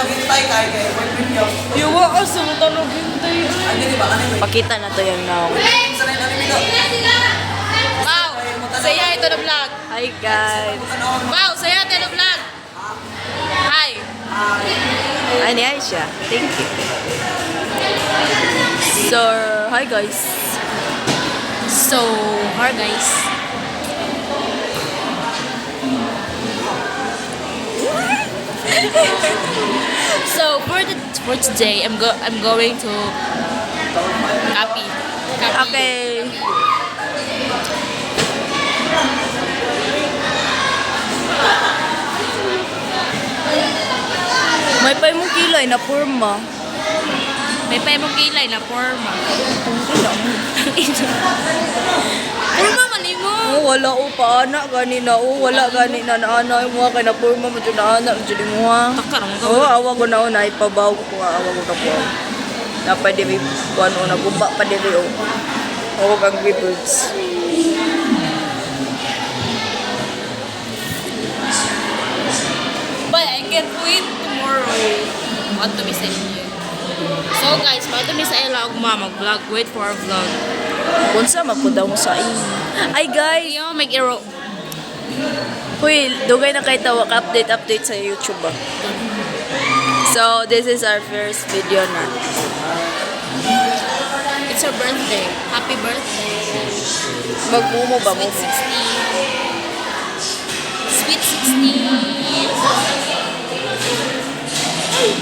maghintay kay boyfriend niyo. Yawa ka sa mga tanong hintay. Ano di ba? Ano yun? Pakita na to yung now. Sa rin anime daw. Wow! Saya ito na vlog. Hi guys. Wow! Saya ito na vlog. Hi! Ay, ni Aisha. Thank you. So, hi guys. Hi guys. So for today, I'm going to Kapi. Okay. May pa mong kilay na purma. May pa mong kilay na forma. Forma man mo. Oh, wala o pa anak gani na o wala gani na ana mo kay na purma mo jud na anak jud mo ha. Takarang ka. Oh, awa ko na una ipabaw ko awa ko na po. Dapat di kuno na gumba pa dili o. O kang birds. But I can't wait tomorrow. What to be sa inyo. So guys, what to be sa ila og mag-vlog. Wait for our vlog. Unsa man pud daw mo sa inyo. Ay guys, Iyo make iro. huy, dugay na kay tawag update sa YouTube ba. So, this is our first video na. It's her birthday. Happy birthday. Magmumo ba mo? Sweet 16. Sweet 16.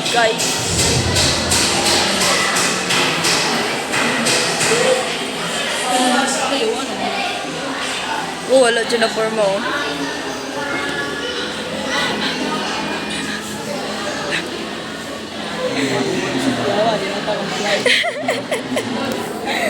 Guys, oh, wala dyan na forma oh.